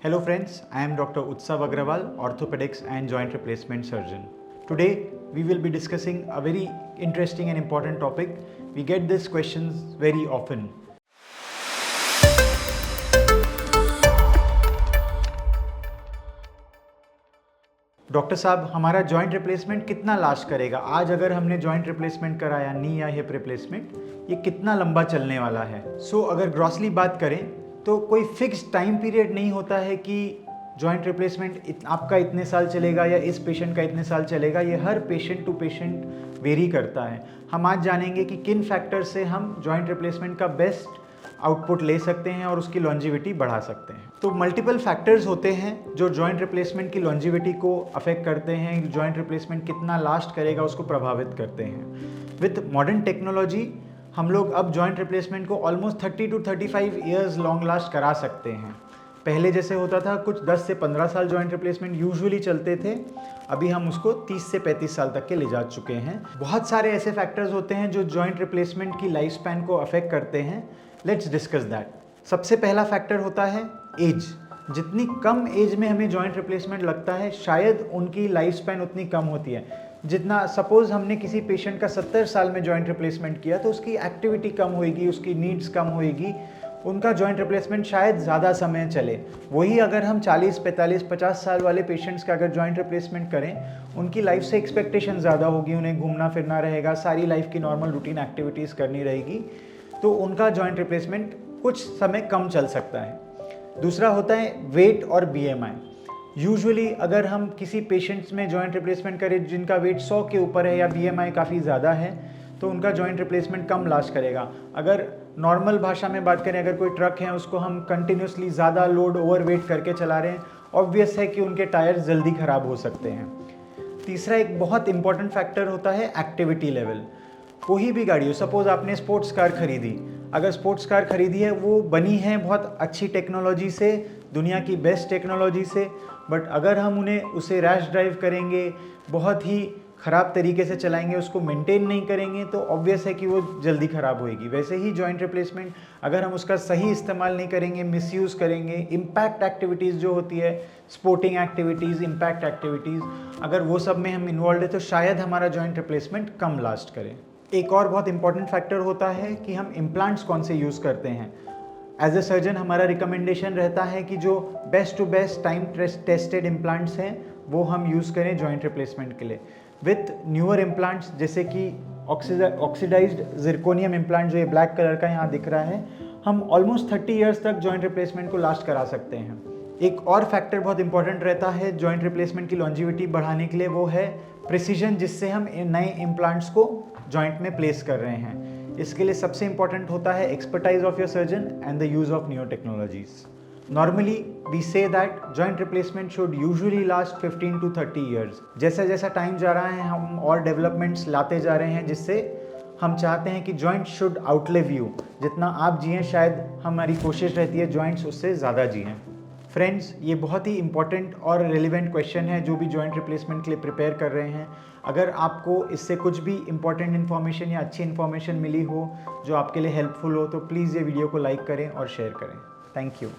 Hello friends, I am Dr. Utsav Agrawal, orthopedics and joint replacement surgeon. Today we will be discussing a very interesting and important topic. We get these questions very often. Doctor साहब, हमारा joint replacement कितना last करेगा? आज अगर हमने joint replacement कराया, नी या hip replacement, ये कितना लंबा चलने वाला है? अगर ग्रॉसली बात करें तो कोई फिक्स टाइम पीरियड नहीं होता है कि जॉइंट रिप्लेसमेंट आपका इतने साल चलेगा या इस पेशेंट का इतने साल चलेगा। ये हर पेशेंट टू पेशेंट वेरी करता है। हम आज जानेंगे कि किन फैक्टर से हम जॉइंट रिप्लेसमेंट का बेस्ट आउटपुट ले सकते हैं और उसकी लॉन्जिविटी बढ़ा सकते हैं। तो मल्टीपल फैक्टर्स होते हैं जो जॉइंट रिप्लेसमेंट की लॉन्जिविटी को अफेक्ट करते हैं, जॉइंट रिप्लेसमेंट कितना लास्ट करेगा उसको प्रभावित करते हैं। विथ मॉडर्न टेक्नोलॉजी हम लोग अब जॉइंट रिप्लेसमेंट को almost 30 to 35 years long last करा सकते हैं। पहले जैसे होता था कुछ 10 से 15 साल जॉइंट रिप्लेसमेंट यूजुअली चलते थे, अभी हम उसको 30 से 35 साल तक के ले जा चुके हैं। बहुत सारे ऐसे फैक्टर्स होते हैं जो जॉइंट रिप्लेसमेंट की लाइफ स्पैन को अफेक्ट करते हैं। Let's discuss that. सबसे पहला फैक्टर होता है एज। जितनी कम एज में हमें जॉइंट रिप्लेसमेंट लगता है, शायद उनकी लाइफ स्पैन उतनी कम होती है। जितना सपोज हमने किसी पेशेंट का 70 साल में जॉइंट रिप्लेसमेंट किया तो उसकी एक्टिविटी कम होएगी, उसकी नीड्स कम होएगी, उनका जॉइंट रिप्लेसमेंट शायद ज़्यादा समय चले। वही अगर हम 40, 45, 50 साल वाले पेशेंट्स का अगर जॉइंट रिप्लेसमेंट करें, उनकी लाइफ से एक्सपेक्टेशन ज़्यादा होगी, उन्हें घूमना फिरना रहेगा, सारी लाइफ की नॉर्मल रूटीन एक्टिविटीज़ करनी रहेगी, तो उनका जॉइंट रिप्लेसमेंट कुछ समय कम चल सकता है। दूसरा होता है वेट और BMI। यूजुअली अगर हम किसी पेशेंट्स में जॉइंट रिप्लेसमेंट करें जिनका वेट 100 के ऊपर है या BMI काफ़ी ज़्यादा है, तो उनका जॉइंट रिप्लेसमेंट कम लास्ट करेगा। अगर नॉर्मल भाषा में बात करें, अगर कोई ट्रक है उसको हम कंटिन्यूसली ज़्यादा लोड ओवरवेट करके चला रहे हैं, ऑब्वियस है कि उनके टायर जल्दी ख़राब हो सकते हैं। तीसरा एक बहुत इंपॉर्टेंट फैक्टर होता है एक्टिविटी लेवल। कोई भी गाड़ी हो, सपोज आपने स्पोर्ट्स कार खरीदी, अगर स्पोर्ट्स कार खरीदी है, वो बनी है बहुत अच्छी टेक्नोलॉजी से, दुनिया की बेस्ट टेक्नोलॉजी से, बट अगर हम उसे रैश ड्राइव करेंगे, बहुत ही ख़राब तरीके से चलाएंगे, उसको मेंटेन नहीं करेंगे, तो ऑब्वियस है कि वो जल्दी ख़राब होएगी। वैसे ही जॉइंट रिप्लेसमेंट अगर हम उसका सही इस्तेमाल नहीं करेंगे, मिसयूज़ करेंगे, इम्पैक्ट एक्टिविटीज़ जो होती है, स्पोर्टिंग एक्टिविटीज़, इम्पैक्ट एक्टिविटीज़, अगर वो सब में हम इन्वॉल्व है तो शायद हमारा जॉइंट रिप्लेसमेंट कम लास्ट करे। एक और बहुत इंपॉर्टेंट फैक्टर होता है कि हम इम्प्लांट्स कौन से यूज़ करते हैं। एज ए सर्जन हमारा रिकमेंडेशन रहता है कि जो best to best time tested implants हैं वो हम यूज़ करें जॉइंट रिप्लेसमेंट के लिए। विथ न्यूअर इम्प्लांट्स जैसे कि ऑक्सीडाइज्ड जिरकोनियम इम्प्लांट, जो ये ब्लैक कलर का यहाँ दिख रहा है, हम ऑलमोस्ट 30 ईयर्स तक जॉइंट रिप्लेसमेंट को लास्ट करा सकते हैं। एक और फैक्टर बहुत इंपॉर्टेंट रहता है जॉइंट रिप्लेसमेंट की लॉन्जिविटी बढ़ाने के लिए, वो है प्रिसीजन, जिससे हम नए इम्प्लांट्स को जॉइंट में प्लेस कर रहे हैं। इसके लिए सबसे इंपॉर्टेंट होता है expertise of your surgeon and the use of new technologies. Normally we say that joint replacement should usually last 15 to 30 years. जैसा जैसा टाइम जा रहा है हम और डेवलपमेंट्स लाते जा रहे हैं, जिससे हम चाहते हैं कि जॉइंट शुड आउटलिव यू। जितना आप जिएं, शायद हमारी कोशिश रहती है जॉइंट्स उससे ज़्यादा जिएं। फ्रेंड्स, ये बहुत ही इंपॉर्टेंट और रेलिवेंट क्वेश्चन है जो भी जॉइंट रिप्लेसमेंट के लिए प्रिपेयर कर रहे हैं। अगर आपको इससे कुछ भी इंपॉर्टेंट इन्फॉर्मेशन या अच्छी इन्फॉर्मेशन मिली हो जो आपके लिए हेल्पफुल हो, तो प्लीज़ ये वीडियो को लाइक करें और शेयर करें। Thank you.